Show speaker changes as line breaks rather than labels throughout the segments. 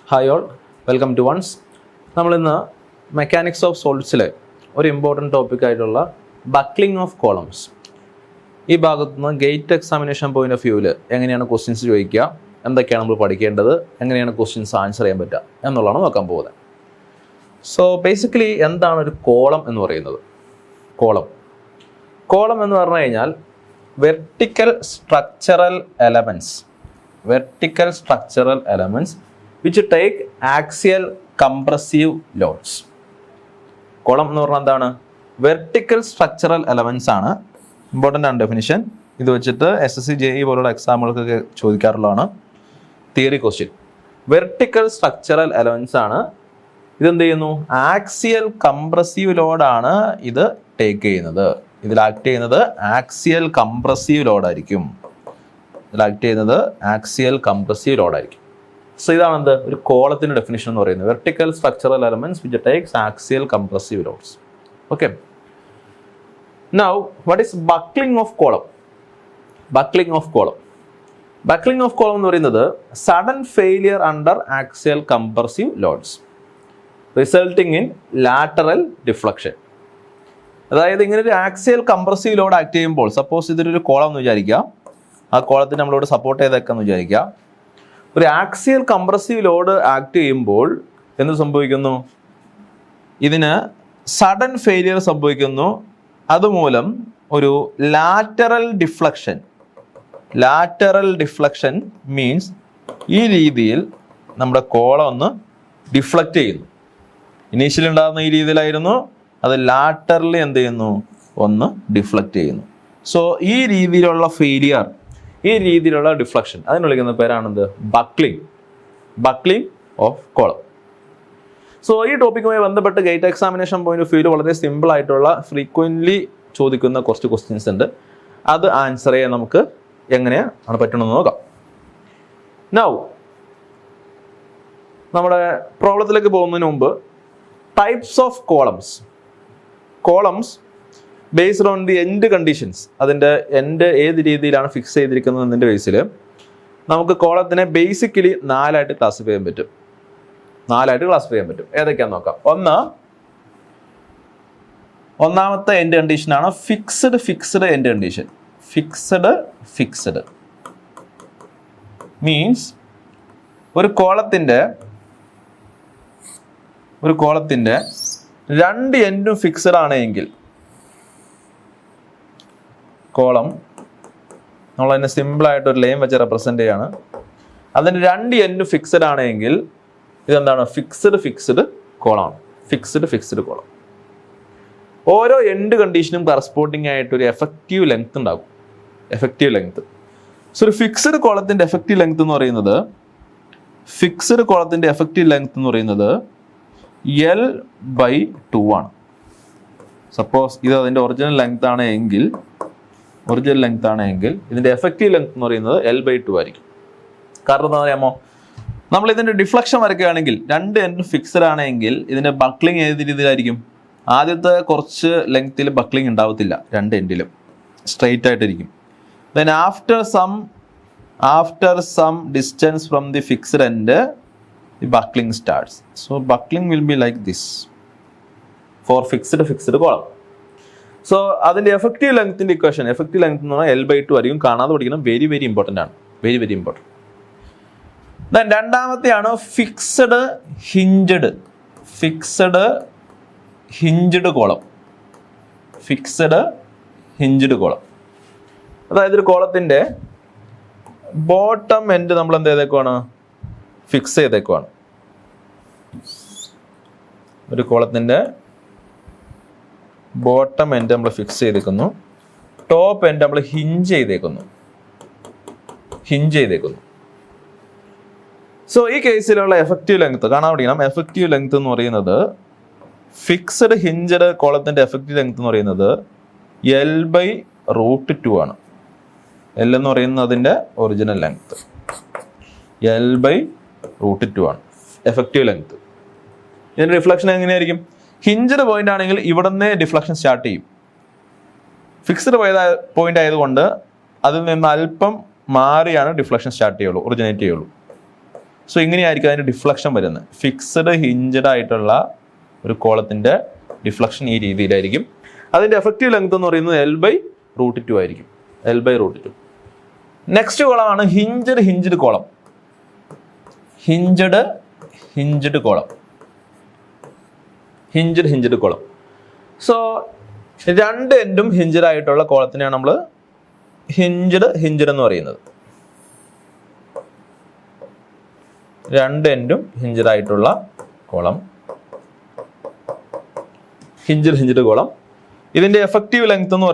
Hi all, welcome to ones. നമ്മളിന്ന് mechanics of സോളിഡ്സിലെ ഒരു ഇമ്പോർട്ടൻറ്റ് ടോപ്പിക്കായിട്ടുള്ള ബക്ലിംഗ് ഓഫ് കോളംസ്, ഈ ഭാഗത്തുനിന്ന് ഗേറ്റ് എക്സാമിനേഷൻ പോയിന്റ് ഓഫ് വ്യൂവിൽ എങ്ങനെയാണ് ക്വസ്റ്റ്യൻസ് ചോദിക്കുക, എന്തൊക്കെയാണ് നമ്മൾ പഠിക്കേണ്ടത്, എങ്ങനെയാണ് ക്വസ്റ്റ്യൻസ് ആൻസർ ചെയ്യാൻ പറ്റുക എന്നുള്ളതാണ് നോക്കാൻ പോകുന്നത്. സോ ബേസിക്കലി എന്താണ് ഒരു കോളം എന്ന് പറയുന്നത്? കോളം എന്ന് പറഞ്ഞു കഴിഞ്ഞാൽ vertical structural elements which take axial compressive loads. Column എന്ന് പറഞ്ഞാൽ എന്താണ്? വെർട്ടിക്കൽ സ്ട്രക്ചറൽ എലമെൻറ്റ്സ് ആണ്. ഇമ്പോർട്ടൻ്റ് ആണ് ഡെഫിനിഷൻ. ഇത് വെച്ചിട്ട് SSC JE പോലുള്ള എക്സാമുകൾക്കൊക്കെ ചോദിക്കാറുള്ളതാണ്. Theory question. Vertical structural elements ആണ്. ഇതെന്ത് ചെയ്യുന്നു? ആക്സിയൽ കംപ്രസീവ് ലോഡാണ് ഇത് ടേക്ക് ചെയ്യുന്നത്. ഇതിൽ ആക്ട് ചെയ്യുന്നത് ആക്സിയൽ കംപ്രസീവ് ലോഡായിരിക്കും. സോ ഇതാണ് എന്ത്? ഒരു കോളത്തിൻ്റെ ഡെഫിനിഷൻ എന്ന് പറയുന്നത്. Vertical structural elements which takes axial compressive loads. Okay, now what is buckling of column? Buckling of column എന്ന് പറയുന്നത് sudden failure under axial compressive loads resulting in lateral deflection. അതായത് ഇങ്ങനെ ഒരു ആക്സിയൽ കംപ്രസീവ് ലോഡ് ആക്ട് ചെയ്യുമ്പോൾ, suppose ഇതൊരു column എന്ന് വിചാരിക്കുക, ആ കോളത്തിന് നമ്മളോട് സപ്പോർട്ട് ചെയ്തേക്കാന്ന് വിചാരിക്കുക. ഒരു ആക്സിയൽ കംപ്രസീവ് ലോഡ് ആക്ട് ചെയ്യുമ്പോൾ എന്ത് സംഭവിക്കുന്നു? ഇതിന് സഡൻ ഫെയിലിയർ സംഭവിക്കുന്നു. അതുമൂലം ഒരു ലാറ്ററൽ ഡിഫ്ലക്ഷൻ മീൻസ് ഈ രീതിയിൽ നമ്മുടെ കോളം ഒന്ന് ഡിഫ്ലക്റ്റ് ചെയ്യുന്നു. ഇനീഷ്യലി ഉണ്ടാകുന്ന ഈ രീതിയിലായിരുന്നു, അത് ലാറ്ററലി എന്ത് ചെയ്യുന്നു? ഒന്ന് ഡിഫ്ലക്റ്റ് ചെയ്യുന്നു. സോ ഈ രീതിയിലുള്ള ഫെയിലിയർ, ഈ രീതിയിലുള്ള ഡിഫ്ലക്ഷൻ, അതിന് വിളിക്കുന്ന പേരാണെന്ത്? Buckling of column. സോ ഈ ടോപ്പിക്കുമായി ബന്ധപ്പെട്ട് ഗേറ്റ് എക്സാമിനേഷൻ പോയിന്റ് ഓഫ് വ്യൂവിൽ വളരെ സിമ്പിൾ ആയിട്ടുള്ള ഫ്രീക്വൻ്റ്ലി ചോദിക്കുന്ന കുറച്ച് ക്വസ്റ്റ്യൻസ് ഉണ്ട്. അത് ആൻസർ ചെയ്യാൻ നമുക്ക് എങ്ങനെയാണ് പറ്റണമെന്ന് നോക്കാം. നൗ നമ്മുടെ പ്രോബ്ലത്തിലേക്ക് പോകുന്നതിന് മുമ്പ് types of columns based on the end conditions, അതിൻ്റെ എൻഡ് ഏത് രീതിയിലാണ് ഫിക്സ് ചെയ്തിരിക്കുന്നത് എന്നതിൻ്റെ ബേസിൽ നമുക്ക് കോളത്തിനെ ബേസിക്കലി നാലായിട്ട് ക്ലാസിഫൈ ചെയ്യാൻ പറ്റും. ഏതൊക്കെയാണെന്ന് നോക്കാം. ഒന്നാമത്തെ എൻഡ് കണ്ടീഷനാണ് fixed end condition. Fixed means ഒരു കോളത്തിൻ്റെ രണ്ട് എൻഡും ഫിക്സ്ഡ് ആണെങ്കിൽ, കോളം നമ്മളതിനെ സിമ്പിളായിട്ട് ഒരു ലൈൻ വെച്ച് റെപ്രസെൻ്റ് ചെയ്യാണ്. അതിന് രണ്ട് എൻഡും ഫിക്സ്ഡ് ആണെങ്കിൽ ഇതെന്താണ്? ഫിക്സ്ഡ് കോളമാണ്. Fixed column. ഓരോ എൻഡ് കണ്ടീഷനും കറസ്പോണ്ടിങ് ആയിട്ട് ഒരു എഫക്റ്റീവ് ലെങ്ത് ഉണ്ടാകും. സോ ഒരു ഫിക്സ്ഡ് കോളത്തിൻ്റെ എഫക്റ്റീവ് ലെങ്ത് എന്ന് പറയുന്നത് L/2 ആണ്. സപ്പോസ് ഇത് അതിൻ്റെ ഒറിജിനൽ ലെങ്ത് ആണ് എങ്കിൽ ഇതിൻ്റെ എഫക്റ്റീവ് ലെങ്ത് എന്ന് പറയുന്നത് L/2 ആയിരിക്കും. കാരണം എന്താ പറയാമോ? നമ്മൾ ഇതിൻ്റെ ഡിഫ്ലക്ഷൻ വരയ്ക്കുകയാണെങ്കിൽ രണ്ട് എൻഡ് ഫിക്സ്ഡ് ആണെങ്കിൽ ഇതിൻ്റെ ബക്ലിംഗ് ഏത് രീതിയിലായിരിക്കും? ആദ്യത്തെ കുറച്ച് ലെങ്ത്തിൽ ബക്ലിംഗ് ഉണ്ടാവത്തില്ല, രണ്ട് എൻഡിലും സ്ട്രെയിറ്റ് ആയിട്ടിരിക്കും. Then after some distance from the fixed end the buckling starts. So buckling will be like this for fixed column. So അതിൻ്റെ എഫക്റ്റീവ് ലെങ്ത്തിൻ്റെ ഇക്വേഷൻ, എഫക്റ്റീവ് ലെങ്ത് എന്ന് പറഞ്ഞാൽ L/2 ആയിരിക്കും. കാണാതെ പഠിക്കണം, വെരി ഇമ്പോർട്ടൻ്റ് ആണ്. ദെൻ രണ്ടാമത്തെയാണ് ഫിക്സ്ഡ് ഹിഞ്ച്ഡ് കോളം. അതായത് ഒരു കോളത്തിൻ്റെ ബോട്ടം എൻഡ് നമ്മൾ എന്ത് ചെയ്തേക്കുവാണ്? ഫിക്സ് ചെയ്തേക്കുവാണ്. ഒരു കോളത്തിൻ്റെ ബോട്ടം എൻഡ് നമ്മൾ ഫിക്സ് ചെയ്തേക്കുന്നു, ടോപ്പ് എൻഡ് നമ്മൾ ഹിഞ്ച് ചെയ്തേക്കുന്നു. സോ ഈ കേസിലുള്ള എഫക്റ്റീവ് ലെങ്ത് കാണാൻ പഠിക്കണം. എഫക്റ്റീവ് ലെങ്ത് എന്ന് പറയുന്നത്, ഫിക്സ്ഡ് ഹിഞ്ച്ഡ് കോളത്തിൻ്റെ എഫക്റ്റീവ് ലെങ്ത് എന്ന് പറയുന്നത് L/√2 ആണ്. L എന്ന് പറയുന്നത് അതിൻ്റെ ഒറിജിനൽ ലെങ്ത്, L/√2 ആണ് എഫക്റ്റീവ് ലെങ്ത്. ഇതിൻ്റെ റിഫ്ലക്ഷൻ എങ്ങനെയായിരിക്കും? ഹിഞ്ച്ഡ് പോയിന്റ് ആണെങ്കിൽ ഇവിടെ നിന്ന് ഡിഫ്ലക്ഷൻ സ്റ്റാർട്ട് ചെയ്യും. ഫിക്സ്ഡ് പോയിന്റ് ആയതുകൊണ്ട് അതിൽ നിന്ന് അല്പം മാറിയാണ് ഡിഫ്ലക്ഷൻ സ്റ്റാർട്ട് ചെയ്യുള്ളൂ, ഒറിജിനേറ്റ് ചെയ്യുള്ളൂ. സോ ഇങ്ങനെയായിരിക്കും അതിൻ്റെ ഡിഫ്ലക്ഷൻ വരുന്നത്. ഫിക്സഡ് ഹിഞ്ചഡ് ആയിട്ടുള്ള ഒരു കോളത്തിൻ്റെ ഡിഫ്ലക്ഷൻ ഈ രീതിയിലായിരിക്കും. അതിൻ്റെ എഫക്റ്റീവ് ലെങ്ത് എന്ന് പറയുന്നത് L/√2 ആയിരിക്കും. L/√2. നെക്സ്റ്റ് കോളമാണ് hinged column. Hinged column. So രണ്ട് എൻഡും ഹിഞ്ചഡ് ആയിട്ടുള്ള കോളത്തിനെയാണ് നമ്മൾ ഹിഞ്ചഡ് എന്ന് പറയുന്നത്. രണ്ട് എൻഡും ഹിഞ്ചഡ് ആയിട്ടുള്ള കോളം ഹിഞ്ചഡ് കോളം. ഇതിന്റെ എഫക്റ്റീവ് ലെങ്ത് എന്ന്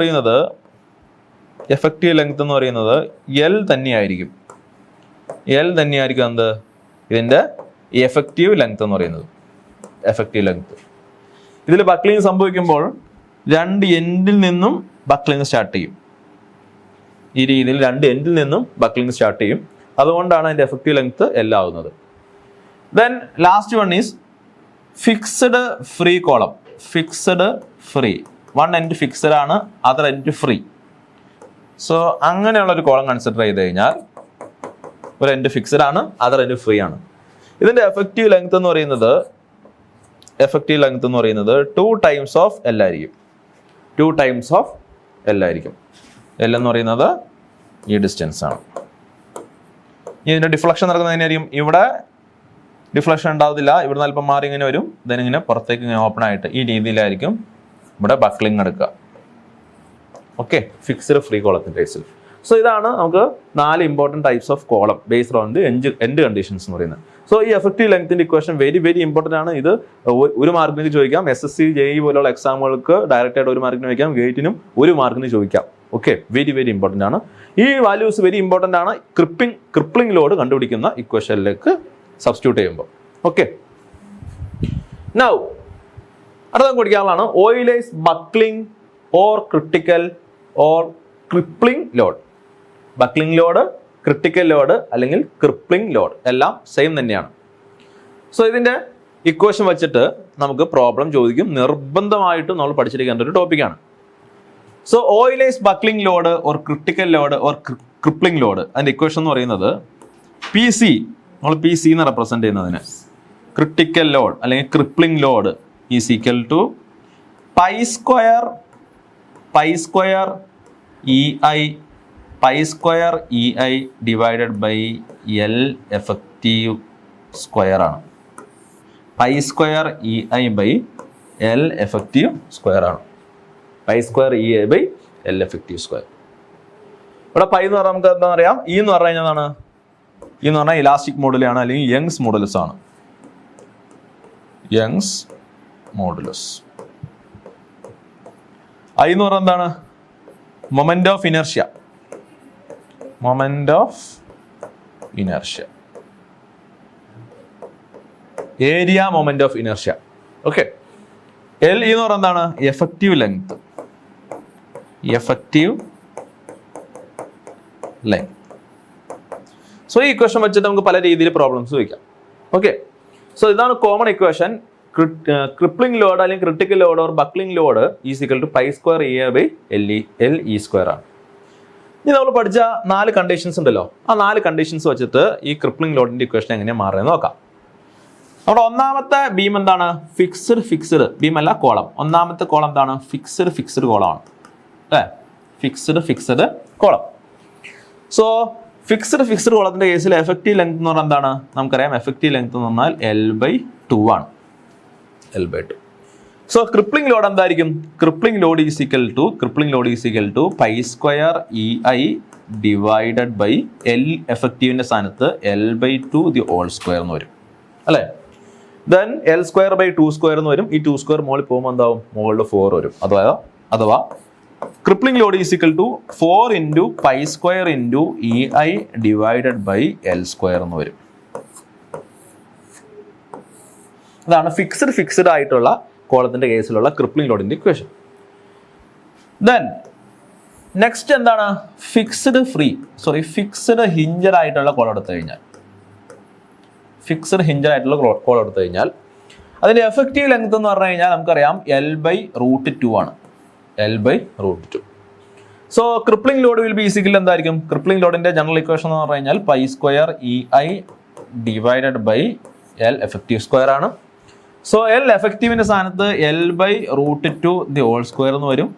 പറയുന്നത് L തന്നെയായിരിക്കും. എന്ത് ഇതിന്റെ എഫക്റ്റീവ് ലെങ്ത് എന്ന് പറയുന്നത്. ഇതിൽ ബക്ലിംഗ് സംഭവിക്കുമ്പോൾ രണ്ട് എൻഡിൽ നിന്നും ബക്ലിംഗ് സ്റ്റാർട്ട് ചെയ്യും. ഈ രീതിയിൽ രണ്ട് എൻഡിൽ നിന്നും ബക്ലിംഗ് സ്റ്റാർട്ട് ചെയ്യും. അതുകൊണ്ടാണ് അതിന്റെ എഫക്റ്റീവ് ലെങ്ത് L ആവുന്നത്. Then last one is fixed free column. One end fixed ആണ്, അതർ എൻഡ് ഫ്രീ. സോ അങ്ങനെയുള്ള ഒരു കോളം കൺസിഡർ ചെയ്ത് കഴിഞ്ഞാൽ ഒരു എൻഡ് ഫിക്സഡ് ആണ്, അതർ എൻഡ് ഫ്രീ ആണ്. ഇതിന്റെ എഫക്റ്റീവ് ലെങ്ത് എന്ന് പറയുന്നത് 2 ടൈംസ് ഓഫ് L ആയിരിക്കും. L എന്ന് പറയുന്നത് ഈ ഡിസ്റ്റൻസ് ആണ്. ഇതിന്റെ ഡിഫ്ലക്ഷൻ നടക്കുന്നത് എങ്ങനെയായിരിക്കും? ഇവിടെ ഡിഫ്ലക്ഷൻ ഉണ്ടാവത്തില്ല, ഇവിടുന്ന് അല്പം മാറി ഇങ്ങനെ വരും, ഇങ്ങനെ പുറത്തേക്ക് ഇങ്ങനെ ഓപ്പൺ ആയിട്ട് ഈ രീതിയിലായിരിക്കും ഇവിടെ ബക്ലിംഗ് എടുക്കുക. ഓക്കെ, ഫിക്സ്ഡ് ഫ്രീ കോളത്തിന്റെ കേസിൽ. സോ ഇതാണ് നമുക്ക് 4 important types of column based on the end conditions എന്ന് പറയുന്നത്. സോ ഈ എഫക്റ്റീവ് ലെങ്ത്തിന്റെ ഇക്വേഷൻ വെരി ഇമ്പോർട്ടൻ്റ് ആണ്. ഇത് 1 മാർക്കിന് ചോദിക്കാം. SSC JEE പോലുള്ള എക്സാമുകൾക്ക് ഡയറക്റ്റ് ആയിട്ട് 1 മാർക്കിന് ചോദിക്കാം. ഗേറ്റിനും 1 മാർക്കിന് ചോദിക്കാം. ഓക്കെ, വെരി ഇമ്പോർട്ടൻ്റ് ആണ്. ഈ വാല്യൂസ് വെരി ഇമ്പോർട്ടൻ്റ് ആണ് ക്രിപ്ലിംഗ് ലോഡ് കണ്ടുപിടിക്കുന്ന ഇക്വേഷനിലേക്ക് സബ്സ്റ്റിറ്റ്യൂട്ട് ചെയ്യുമ്പോൾ. ഓക്കെ, നൗ അടുത്ത പഠിക്കാനുള്ളതാണ് Euler's buckling or critical or crippling load. Buckling load, critical load അല്ലെങ്കിൽ ക്രിപ്ലിംഗ് ലോഡ് എല്ലാം സെയിം തന്നെയാണ്. സോ ഇതിന്റെ ഇക്വേഷൻ വെച്ചിട്ട് നമുക്ക് പ്രോബ്ലം ചോദിക്കും. നിർബന്ധമായിട്ടും നമ്മൾ പഠിച്ചിരിക്കേണ്ട ഒരു ടോപ്പിക്കാണ്. So Euler's buckling load or critical load or crippling load, അതിന്റെ ഇക്വേഷൻ എന്ന് പറയുന്നത് PC, നമ്മൾ PC എന്ന് റെപ്രസെന്റ് ചെയ്യുന്നതിന് ക്രിട്ടിക്കൽ ലോഡ് അല്ലെങ്കിൽ crippling load is equal to pi square EI divided by L effective square ആണ്. Pi square EI by L effective square ആണ്. Pi square EI by L effective square. ഇവിടെ pi എന്ന് പറഞ്ഞാൽ നമുക്ക് എന്താ പറയാം? E എന്ന് പറഞ്ഞു കഴിഞ്ഞാൽ എന്താണ്? E എന്ന് പറഞ്ഞാൽ ഇലാസ്റ്റിക് മോഡുലാണ് അല്ലെങ്കിൽ യങ്സ് മോഡുലസ് ആണ്. I എന്ന് പറഞ്ഞാൽ എന്താണ്? Moment of inertia. Area moment of inertia. Okay, L എന്ന് പറഞ്ഞാൽ എന്താണ്? Effective length. സോ ഈ ഇക്വേഷൻ വെച്ചിട്ട് നമുക്ക് പല രീതിയിൽ പ്രോബ്ലംസ് ചോദിക്കാം. ഓക്കെ, സോ ഇതാണ് കോമൺ ഇക്വേഷൻ. ക്രിപ്ലിംഗ് ലോഡ് അല്ലെങ്കിൽ critical load or buckling load is equal to pi square EI by LE square ആണ്. ഇനി നമ്മൾ പഠിച്ച 4 കണ്ടീഷൻസ് ഉണ്ടല്ലോ, ആ 4 കണ്ടീഷൻസ് വെച്ചിട്ട് ഈ ക്രിപ്ലിംഗ് ലോഡിന്റെ ഇക്വേഷൻ എങ്ങനെയാണ് മാറുന്നത് നോക്കാം. നമ്മുടെ ഒന്നാമത്തെ ബീം എന്താണ്? ഫിക്സ്ഡ് ബീം അല്ല, കോളം. ഒന്നാമത്തെ കോളം എന്താണ്? ഫിക്സ്ഡ് കോളമാണ് അല്ലേ? Fixed column. സോ ഫിക്സ്ഡ് കോളത്തിന്റെ കേസിൽ എഫക്റ്റീവ് ലെങ്ത് എന്ന് പറഞ്ഞാൽ എന്താണ്? നമുക്കറിയാം എഫക്റ്റീവ് ലെങ്ത് എന്ന് പറഞ്ഞാൽ L/2 ആണ്. L/2. സോ ക്രിപ്ലിംഗ് ലോഡ് എന്തായിരിക്കും? Crippling load is equal to pi square EI divided by L എഫക്റ്റീവിന്റെ സ്ഥാനത്ത് L/2 ദി ഹോൾ സ്ക്വയർ എന്ന് വരും അല്ലേ? ദെൻ L²/2² എന്ന് വരും. ഈ 2² മുകളിൽ പോകുമ്പോൾ എന്താവും? മുകളിൽ 4 വരും. അഥവാ crippling load is equal to 4 into pi square into EI divided by L² എന്ന് വരും. അതാണ് ഫിക്സ്ഡ് ആയിട്ടുള്ള കോളത്തിന്റെ കേസിലുള്ള ക്രിപ്ലിംഗ് ലോഡിന്റെ ഇക്വേഷൻ. ദെൻ നെക്സ്റ്റ് എന്താണ്? ഫിക്സ്ഡ് ഹിഞ്ചഡ് ആയിട്ടുള്ള കോളം എടുത്തു കഴിഞ്ഞാൽ അതിന്റെ എഫക്റ്റീവ് ലെങ്ത് എന്ന് പറഞ്ഞു കഴിഞ്ഞാൽ നമുക്കറിയാം L/√2 ആണ്. L/√2. So crippling load will be equal എന്തായിരിക്കും? ക്രിപ്ലിംഗ് ലോഡിന്റെ ജനറൽ ഇക്വേഷൻ എന്ന് പറഞ്ഞു കഴിഞ്ഞാൽ pi square EI divided by L effective square ആണ്. സോ എൽ എഫക്റ്റീവിൻ്റെ സ്ഥാനത്ത് L by √2 the whole square എന്ന് വരും.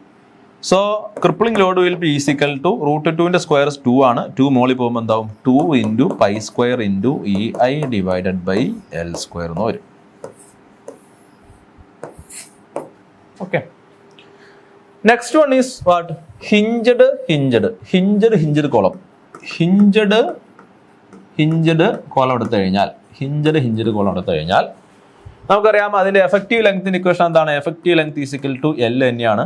So crippling load will be is equal to √2ൻ്റെ സ്ക്വയർ 2 ആണ്. 2 മോളിൽ പോകുമ്പോൾ എന്താവും 2 into pi square into EI divided by L square എന്ന് വരും. Okay, next one is what? Hinged column. Hinged column എടുത്തു കഴിഞ്ഞാൽ നമുക്കറിയാം അതിന്റെ എഫക്റ്റീവ് ലെങ്ത്തിന്റെ ഇക്വേഷൻ എന്താണ്? Effective length is equal to L തന്നെയാണ്.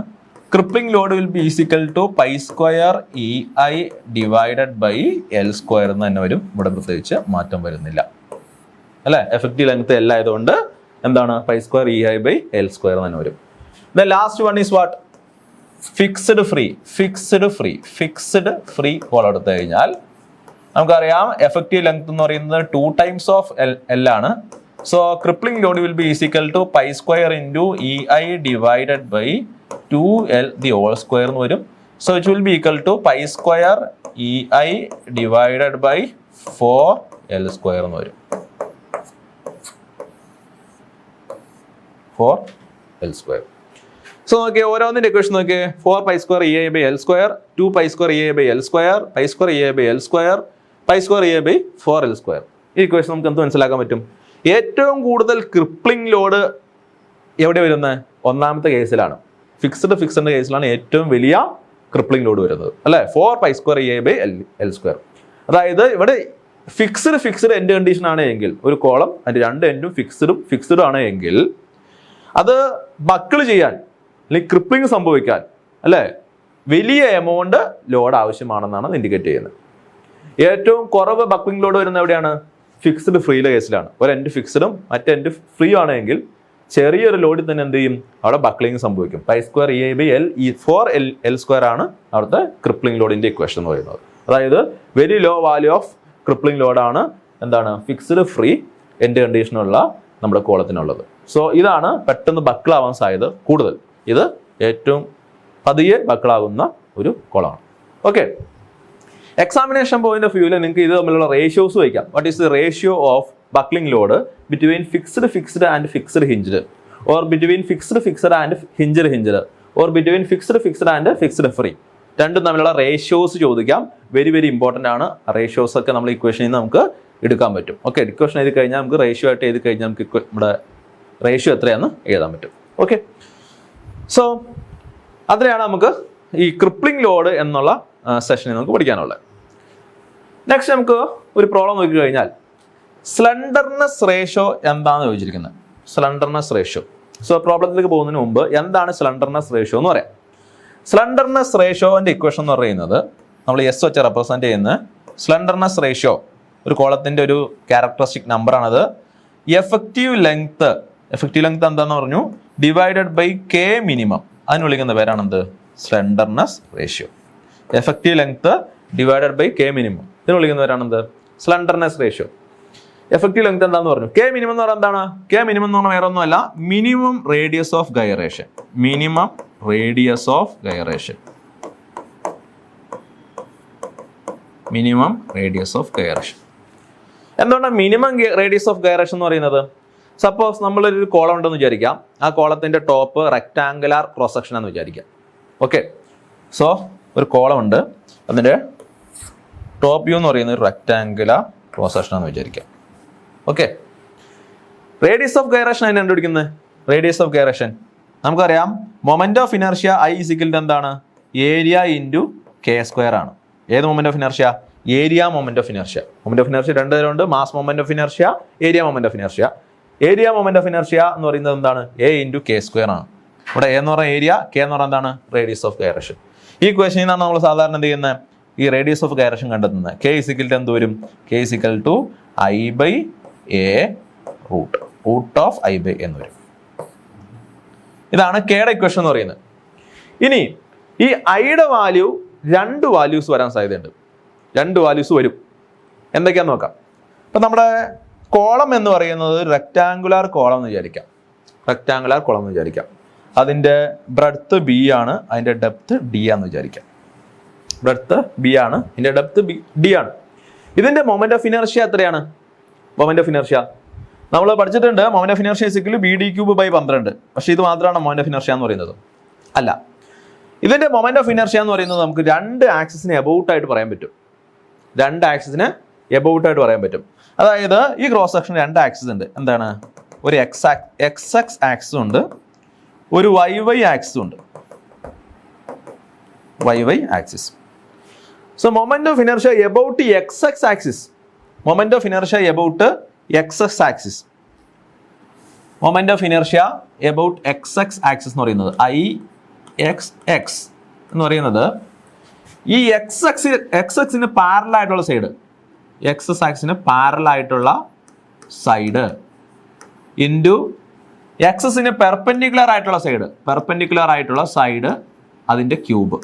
Crippling load will be is equal to pi square EI divided by L square എന്ന് തന്നെ വരും. ഇവിടെ പ്രത്യേകിച്ച് മാറ്റം വരുന്നില്ല അല്ലെ. എഫക്റ്റീവ് ലെങ്ത് എൽ ആയതുകൊണ്ട് എന്താണ്? Pi square EI by L square എന്ന് തന്നെ വരും. The last one is what? Fixed free column എടുത്തു കഴിഞ്ഞാൽ നമുക്കറിയാം എഫക്റ്റീവ് ലെങ്ത് എന്ന് പറയുന്നത് 2 ടൈംസ് ഓഫ് എൽ ആണ്. So crippling load will be is equal to pi square into EI divided by 2L the whole square എന്ന് വരും. So it will be equal to pi square EI divided by 4L square എന്ന് വരും. 4L square. So നോക്കിയേ, ഓരോന്നിന്റെ equation നോക്കിയേ. 4 pi square EI by L square, 2 pi square EI by L square, pi square EI by L square, pi square EI by 4L square. ഈ equation നമുക്ക് എന്ത് മനസ്സിലാക്കാൻ പറ്റും? ഏറ്റവും കൂടുതൽ ക്രിപ്ലിംഗ് ലോഡ് എവിടെ വരുന്നത്? ഒന്നാമത്തെ കേസിലാണ്. ഫിക്സ്ഡ് കേസിലാണ് ഏറ്റവും വലിയ ക്രിപ്ലിംഗ് ലോഡ് വരുന്നത് അല്ലേ? 4 pi square EI by L square. അതായത് ഇവിടെ ഫിക്സ്ഡ് എൻഡ് കണ്ടീഷൻ ആണ് എങ്കിൽ, ഒരു കോളം അതിന്റെ 2 എൻഡും ഫിക്സ്ഡും ആണ് എങ്കിൽ, അത് ബക്കിൾ ചെയ്യാൻ അല്ലെങ്കിൽ ക്രിപ്ലിംഗ് സംഭവിക്കാൻ അല്ലേ വലിയ എമൗണ്ട് ലോഡ് ആവശ്യമാണെന്നാണ് ഇൻഡിക്കേറ്റ് ചെയ്യുന്നത്. ഏറ്റവും കുറവ് ബക്ലിംഗ് ലോഡ് വരുന്നത് എവിടെയാണ്? ഫിക്സ്ഡ് ഫ്രീയിലെ കേസിലാണ്. ഒരു എൻഡ് ഫിക്സ്ഡും മറ്റേ എൻഡ് ഫ്രീ ആണെങ്കിൽ ചെറിയൊരു ലോഡിൽ തന്നെ എന്ത് ചെയ്യും? അവിടെ ബക്ലിംഗ് സംഭവിക്കും. Pi square EI by L 4L square ആണ് അവിടുത്തെ ക്രിപ്ലിംഗ് ലോഡിന്റെ ഇക്വേഷൻ എന്ന് പറയുന്നത്. അതായത് very low value of crippling ലോഡാണ് എന്താണ്? ഫിക്സ്ഡ് ഫ്രീ എൻഡ് കണ്ടീഷനുള്ള നമ്മുടെ കോളത്തിനുള്ളത്. സോ ഇതാണ് പെട്ടെന്ന് ബക്കിളാവാൻ സാധ്യത കൂടുതൽ. ഇത് ഏറ്റവും പതിയെ ബക്കിളാകുന്ന ഒരു കോളമാണ്. ഓക്കെ, എക്സാമിനേഷൻ പോയിന്റ് ഓഫ് വ്യൂവിൽ നിങ്ങൾക്ക് ഇത് തമ്മിലുള്ള റേഷ്യോസ് വയ്ക്കാം. What is the ratio of buckling load between fixed and fixed hinged, or between fixed and hinged, or between fixed and fixed free. രണ്ടും തമ്മിലുള്ള റേഷ്യോസ് ചോദിക്കാം. വെരി വെരി ഇമ്പോർട്ടൻ്റ് ആണ്. Ratios ഒക്കെ നമ്മൾ ഇക്വേഷനിൽ നിന്ന് നമുക്ക് എടുക്കാൻ പറ്റും. ഓക്കെ, ഇക്വേഷൻ എഴുതി കഴിഞ്ഞാൽ നമുക്ക് റേഷ്യോ ആയിട്ട് എഴുതി കഴിഞ്ഞാൽ നമുക്ക് നമ്മുടെ റേഷ്യോ എത്രയാണെന്ന് എഴുതാൻ പറ്റും. ഓക്കെ, സോ അതിനെയാണ് നമുക്ക് ഈ ക്രിപ്ലിംഗ് ലോഡ് എന്നുള്ള സെഷനിൽ നമുക്ക് പഠിക്കാനുള്ളത്. നെക്സ്റ്റ് നമുക്ക് ഒരു പ്രോബ്ലം നോക്കി കഴിഞ്ഞാൽ സ്ലെൻഡർനെസ് റേഷ്യോ എന്താണെന്ന് ചോദിച്ചിരിക്കുന്നത്. Slenderness ratio. സോ പ്രോബ്ലത്തിലേക്ക് പോകുന്നതിന് മുമ്പ് എന്താണ് സ്ലെൻഡർനെസ് റേഷ്യോ എന്ന് പറയാം. സ്ലെൻഡർനെസ് റേഷ്യോന്റെ ഇക്വേഷൻ എന്ന് പറയുന്നത് നമ്മൾ എസ് വെച്ച് റെപ്രസെന്റ് ചെയ്യുന്ന സ്ലെൻഡർനെസ് റേഷ്യോ ഒരു കോളത്തിന്റെ ഒരു ക്യാരക്ടറിസ്റ്റിക് നമ്പറാണത്. എഫക്റ്റീവ് ലെങ്ത് എന്താന്ന് പറഞ്ഞു? Divided by K minimum. അതിന് വിളിക്കുന്ന പേരാണെന്ത്? Slenderness ratio. Effective length divided by K minimum, ഇതിന് വിളിക്കുന്ന പേരാണെന്ത്? Slenderness ratio. എഫക്റ്റീവ് ലെങ്ത് എന്താന്ന് പറഞ്ഞു? കെ മിനിമം എന്ന് പറഞ്ഞാൽ എന്താണ്? കെ മിനിമം എന്ന് പറഞ്ഞാൽ വേറെ ഒന്നുമല്ല, minimum radius of gyration. Minimum radius of gyration. Minimum radius of gyration. എന്തുകൊണ്ടാണ് മിനിമം റേഡിയസ് ഓഫ് ഗൈറേഷൻ എന്ന് പറയുന്നത്? സപ്പോസ് നമ്മളൊരു കോളം ഉണ്ടെന്ന് വിചാരിക്കാം. ആ കോളത്തിന്റെ ടോപ്പ് റെക്ടാങ്കുലാർ ക്രോസ് സെക്ഷൻ എന്ന് വിചാരിക്കാം. ഓക്കെ, സോ ഒരു കോളം ഉണ്ട്, അതിന്റെ ടോപ്പ് വ്യൂ എന്ന് പറയുന്നത് ഒരു റെക്ടാങ്കുലാർ ക്രോസ് സെക്ഷൻ എന്ന് വിചാരിക്കാം. ഓക്കെ, റേഡിയസ് ഓഫ് ഗൈറേഷൻ അതിന് കണ്ടുപിടിക്കുന്നത്. റേഡിയസ് ഓഫ് ഗൈറേഷൻ നമുക്കറിയാം മൊമെന്റ് ഓഫ് ഇനർഷ്യ I = എന്താണ്? ഏരിയ ഇൻറ്റു കെ സ്ക്വയർ ആണ്. ഏത് moment of inertia? Area moment of inertia. Moment of inertia രണ്ട് തരമുണ്ട്, mass moment of inertia, area moment of inertia. Area moment of inertia എന്ന് പറയുന്നത് എന്താണ്? A × K² ആണ്. ഇവിടെ A എന്ന് പറഞ്ഞാൽ ഏരിയ, K എന്ന് പറഞ്ഞാൽ എന്താണ്? Radius of gyration. ഈ ക്വസ്റ്റനിൽ നിന്നാണ് നമ്മൾ സാധാരണ എന്ത് ചെയ്യുന്നത്? ഈ റേഡിയസ് ഓഫ് ഗൈറേഷൻ കണ്ടെത്തുന്നത്. K = എന്ത് വരും? K = I/A root of I/A എന്ന് വരും. ഇതാണ് കെയുടെ ഇക്വേഷൻ എന്ന് പറയുന്നത്. ഇനി ഈ ഐയുടെ വാല്യൂ 2 വാല്യൂസ് വരാൻ സാധ്യതയുണ്ട്. 2 വാല്യൂസ് വരും. എന്തൊക്കെയാന്ന് നോക്കാം. ഇപ്പം നമ്മുടെ കോളം എന്ന് പറയുന്നത് റെക്ടാങ്കുലാർ കോളം എന്ന് വിചാരിക്കാം. റെക്ടാങ്കുലാർ കോളം എന്ന് വിചാരിക്കാം. അതിൻ്റെ ബ്രെഡ്ത്ത് B ആണ്, അതിൻ്റെ ഡെപ്ത് D ആണെന്ന് വിചാരിക്കാം. ബ്രെഡ്ത്ത് B ആണ്, ഇതിൻ്റെ ഡെപ്ത് D ആണ്. ഇതിൻ്റെ മൊമെന്റ് ഓഫ് ഇനർഷ്യ എത്രയാണ്? Moment of inertia? നമ്മൾ പഠിച്ചിട്ടുണ്ട് moment of inertia is equal B D cube by 12. പക്ഷേ ഇത് മാത്രമാണ് മൊമെന്റ് ഓഫ് ഇനർഷ്യ എന്ന് പറയുന്നത്? അല്ല. ഇതിന്റെ മൊമെന്റ് ഓഫ് ഇനർഷ്യ എന്ന് പറയുന്നത് നമുക്ക് 2 ആക്സിസിന് എബൌട്ട് ആയിട്ട് പറയാൻ പറ്റും. 2 ആക്സിസിന് എബൌട്ട് ആയിട്ട് പറയാൻ പറ്റും. അതായത് ഈ ക്രോസ് സെക്ഷൻ 2 ആക്സിസ് ഉണ്ട്. എന്താണ്? ഒരു എക്സ് എക്സ് ആക്സിസും ഉണ്ട്, ഒരു വൈ വൈ ആക്സിസും ഉണ്ട്. Y Y axis. So moment of inertia about X X axis. Moment of inertia about X X axis. Moment of inertia about X X axis എന്ന് പറയുന്നത് എക്സ് എക്സ് എന്ന് പറയുന്നത് ഈ എക്സിന് പാരലൽ ആയിട്ടുള്ള സൈഡ്, എക്സ് ആക്സിന് പാരലൽ ആയിട്ടുള്ള side into എക്സിന് perpendicular ആയിട്ടുള്ള സൈഡ് അതിൻ്റെ ക്യൂബ്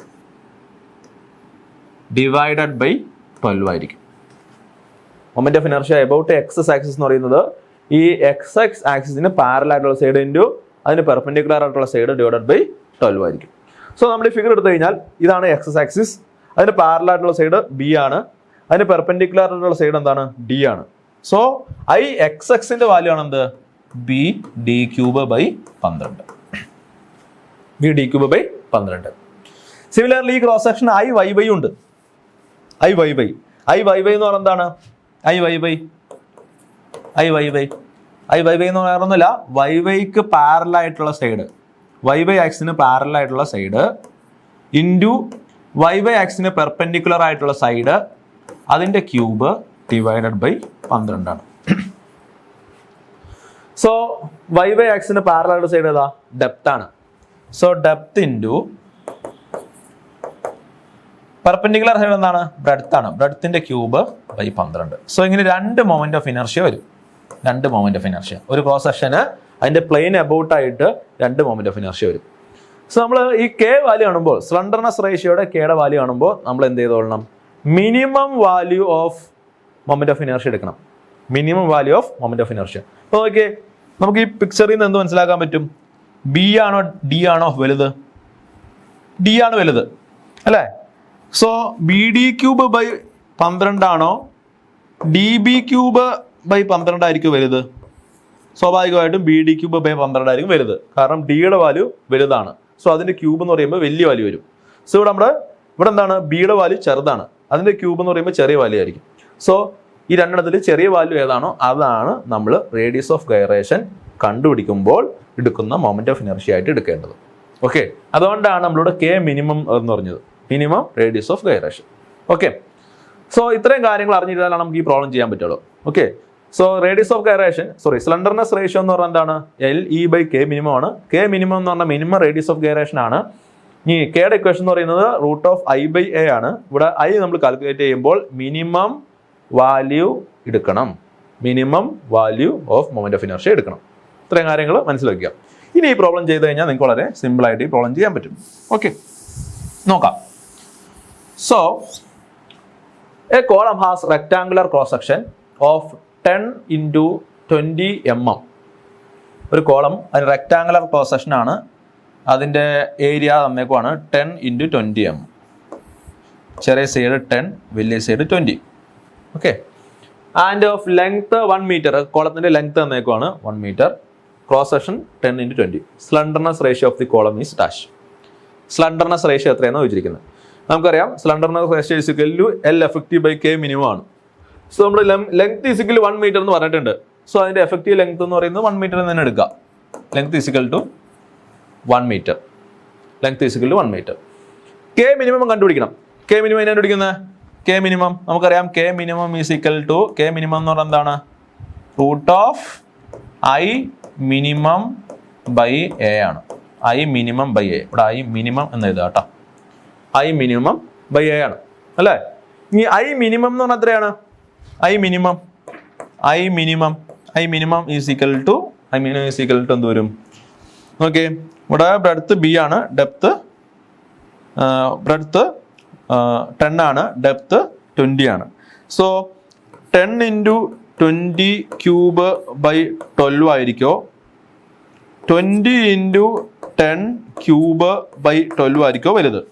ഡിവൈഡഡ് ബൈ 12 ആയിരിക്കും. Moment of inertia about X axis എന്ന് പറയുന്നത് ഈ എക്സ് എക്സ് ആക്സിസിന് പാരലൽ ആയിട്ടുള്ള സൈഡ് ഇൻറ്റു അതിന് പെർപെൻഡിക്കുലർ ആയിട്ടുള്ള സൈഡ് ഡിവൈഡഡ് ബൈ 12 ആയിരിക്കും. സോ നമ്മൾ ഈ ഫിഗർ എടുത്തു കഴിഞ്ഞാൽ ഇതാണ് എക്സ് ആക്സിസ്, അതിന് പാരലൽ ആയിട്ടുള്ള സൈഡ് ബി ആണ്, അതിന് പെർപെൻഡിക്കുലർ ആയിട്ടുള്ള സൈഡ് എന്താണ്? ഡി ആണ്. സോ ഐ എക്സ് എക്സിന്റെ വാല്യൂ ആണ് എന്ത്? B D cube by 12. B D cube by 12. Similarly ഈ cross section I Y Y ഉണ്ട്. ഐ വൈ വൈ എന്ന് പറയുന്നത് എന്താണ്? ഐ വൈ വൈ എന്ന് പറയുന്നില്ല, വൈ വൈക്ക് പാരലൽ ആയിട്ടുള്ള സൈഡ്, വൈ വൈ ആക്സിന് പാരലൽ ആയിട്ടുള്ള സൈഡ് ഇൻറ്റു വൈ വൈ ആക്സിന് പെർപെൻഡിക്കുലർ ആയിട്ടുള്ള സൈഡ് അതിൻ്റെ ക്യൂബ് ഡിവൈഡഡ് ബൈ 12 ആണ്. സോ വൈ വൈ ആക്സിന് പാരലൽ ആയിട്ടുള്ള സൈഡ് ഏതാ? ഡെപ്ത് ആണ്. So depth into perpendicular side എന്താണ്? ബ്രെഡ്ത്ത് ആണ്. ബ്രെഡ്ത്തിന്റെ ക്യൂബ് ബൈ 12. സോ ഇങ്ങനെ 2 മൊമെന്റ് ഓഫ് ഇനർഷ്യ വരും. 2 മൊമെന്റ് ഓഫ് ഇനർഷ്യ ഒരു ക്രോസ് സെക്ഷന് അതിന്റെ പ്ലെയിൻ എബൌട്ട് ആയിട്ട് 2 മൊമെന്റ് ഓഫ് ഇനർഷ്യ വരും. സോ നമ്മൾ ഈ കെ വാല്യൂ കാണുമ്പോൾ, സ്ലണ്ടർനെസ് റേഷ്യോയുടെ കെയുടെ വാല്യൂ കാണുമ്പോൾ നമ്മൾ എന്ത് ചെയ്തോളണം? Minimum value of moment of inertia എടുക്കണം. Minimum value of moment of inertia. അപ്പോൾ നോക്കിയേ, നമുക്ക് ഈ പിക്ചറിൽ നിന്ന് എന്ത് മനസ്സിലാക്കാൻ പറ്റും? ബി ആണോ ഡി ആണോ വലുത്? ഡി ആണ് വലുത് അല്ലേ? So B D cube by 12 ആണോ ഡി ബി ക്യൂബ് ബൈ 12 ആയിരിക്കും വലുത്? സ്വാഭാവികമായിട്ടും ബി ഡി ക്യൂബ് ബൈ 12 ആയിരിക്കും വലുത്. കാരണം ഡിയുടെ വാല്യൂ വലുതാണ്. സോ അതിന്റെ ക്യൂബ് എന്ന് പറയുമ്പോൾ വലിയ വാല്യൂ വരും. സോ ഇവിടെ എന്താണ്? ബിയുടെ വാല്യൂ ചെറുതാണ്, അതിന്റെ ക്യൂബ് എന്ന് പറയുമ്പോൾ ചെറിയ വാല്യൂ ആയിരിക്കും. സോ ഈ രണ്ടെണ്ണത്തിൽ ചെറിയ വാല്യൂ ഏതാണോ അതാണ് നമ്മൾ റേഡിയസ് ഓഫ് ഗൈറേഷൻ കണ്ടുപിടിക്കുമ്പോൾ എടുക്കുന്ന മൊമെന്റ് ഓഫ് ഇനർഷ്യ ആയിട്ട് എടുക്കേണ്ടത്. ഓക്കെ, അതുകൊണ്ടാണ് നമ്മളിവിടെ കെ മിനിമം എന്ന് പറഞ്ഞത്, minimum radius of gyration. Okay, so ഇത്രയും കാര്യങ്ങൾ അറിഞ്ഞിരുന്നാലാണ് നമുക്ക് ഈ പ്രോബ്ലം ചെയ്യാൻ പറ്റുള്ളൂ. Okay, so radius of gyration slenderness ratio എന്ന് പറഞ്ഞാൽ എന്താണ്? L E by K minimum ആണ്. കെ മിനിമം എന്ന് പറഞ്ഞാൽ മിനിമം റേഡിയസ് ഓഫ് ഗൈറേഷൻ ആണ്. ഈ കെയുടെ ഇക്വേഷൻ എന്ന് പറയുന്നത് √(i/a) ആണ്. ഇവിടെ ഐ നമ്മൾ കാൽക്കുലേറ്റ് ചെയ്യുമ്പോൾ മിനിമം വാല്യൂ എടുക്കണം, minimum value of moment of inertia എടുക്കണം. ഇത്രയും കാര്യങ്ങൾ മനസ്സിലാക്കുക. ഇനി ഈ പ്രോബ്ലം ചെയ്ത് കഴിഞ്ഞാൽ നിങ്ങൾക്ക് വളരെ സിമ്പിൾ ആയിട്ട് ഈ പ്രോബ്ലം ചെയ്യാൻ പറ്റും. ഓക്കെ, നോക്കാം. So a column has rectangular cross section of 10 × 20 mm. ഒരു കോളം അതിന് റെക്ടാങ്കുലർ ക്രോസ് സെക്ഷൻ ആണ്, അതിൻ്റെ ഏരിയ തന്നേക്കുവാണ് 10 × 20 mm. ചെറിയ സൈഡ് 10, വലിയ side 20. Okay, and of length 1 metre. കോളത്തിൻ്റെ ലെങ്ത് തന്നേക്കുവാണ് 1 metre. Cross section 10 × 20. Slenderness ratio of the column is dash. Slenderness ratio എത്രയാണ് ചോദിച്ചിരിക്കുന്നത്? നമുക്കറിയാം slenderness ratio = L effective by K minimum ആണ്. സോ നമ്മൾ ലെങ്ത് = 1 മീറ്റർ എന്ന് പറഞ്ഞിട്ടുണ്ട്. സോ അതിന്റെ എഫക്റ്റീവ് ലെങ്ത് എന്ന് പറയുന്നത് 1 മീറ്റർ തന്നെ എടുക്കാം. Length = 1 metre. Length = 1 metre. K minimum കണ്ടുപിടിക്കണം. കെ മിനിമം എങ്ങനെ കണ്ടുപിടിക്കുന്നത്? കെ മിനിമം നമുക്കറിയാം, കെ മിനിമം = കെ മിനിമം എന്ന് പറഞ്ഞാൽ എന്താണ്? √(i minimum by a) ആണ്. I minimum by a. ഇവിടെ I minimum എന്ന് എഴുതാം കേട്ടോ. I minimum by a ആണ് അല്ലേ? ഈ I minimum എന്ന് പറഞ്ഞാൽ എത്രയാണ്? I minimum = എന്ത് വരും? ഓക്കെ, ഇവിടെ ബ്രെഡ്ത്ത് ബി ആണ്, ഡെപ്ത് ബ്രെഡ്ത്ത് 10 ആണ്, ഡെപ്ത് 20 ആണ്. സോ 10 × 20 ക്യൂബ് ബൈ 12 ആയിരിക്കോ 20 × 10 ക്യൂബ് ബൈ 12 ആയിരിക്കോ വലുത്?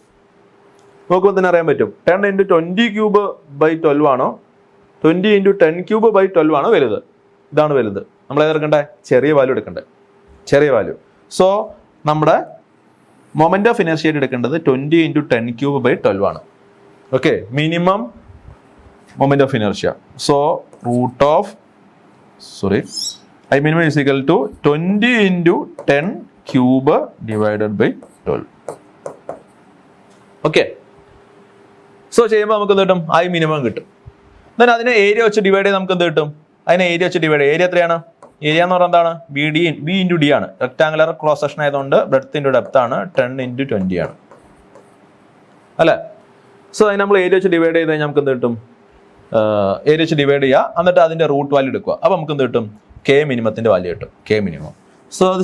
നോക്കുമ്പോൾ തന്നെ അറിയാൻ പറ്റും. 10 × 20 ക്യൂബ് ബൈ 12 ആണോ 20 × 10 ക്യൂബ് ബൈ 12 ആണോ വലുത്? ഇതാണ് വലുത്. നമ്മൾ ഏതെടുക്കണ്ടേ? ചെറിയ വാല്യൂ എടുക്കണ്ടേ, ചെറിയ വാല്യൂ. സോ നമ്മുടെ മൊമെന്റ് ഓഫ് ഇനർഷ്യ എടുക്കേണ്ടത് 20 × 10³/12 ആണ്. Okay, minimum moment of inertia. So I minimum is equal to 20 × 10³/12. Okay, so ചെയ്യുമ്പോൾ നമുക്ക് എന്ത് കിട്ടും? I minimum കിട്ടും. then അതിനെ ഏരിയ വെച്ച് ഡിവൈഡ് ചെയ്ത് നമുക്ക് എന്ത് കിട്ടും? അതിനെ ഏരിയ വെച്ച് ഡിവൈഡ് ചെയ്യും. ഏരിയ എത്രയാണ്? ഏരിയ എന്ന് പറഞ്ഞാൽ എന്താണ്? B × D ആണ്. റെക്ടാങ്കുലർ ക്രോസ് സെക്ഷൻ ആയതുകൊണ്ട് ബ്രെഡ്ത്ത് × ഡെപ്ത് ആണ്. 10 × 20 ആണ് അല്ലേ? സോ അതിന് നമ്മൾ ഏരിയ വെച്ച് ഡിവൈഡ് ചെയ്ത് കഴിഞ്ഞാൽ നമുക്ക് എന്ത് കിട്ടും? ഏരിയ വെച്ച് ഡിവൈഡ് ചെയ്യുക, എന്നിട്ട് അതിന്റെ റൂട്ട് വാല്യൂ എടുക്കുക. അപ്പോൾ നമുക്ക് എന്ത് കിട്ടും? K മിനിമത്തിന്റെ വാല്യൂ കിട്ടും. K minimum. സോ അത്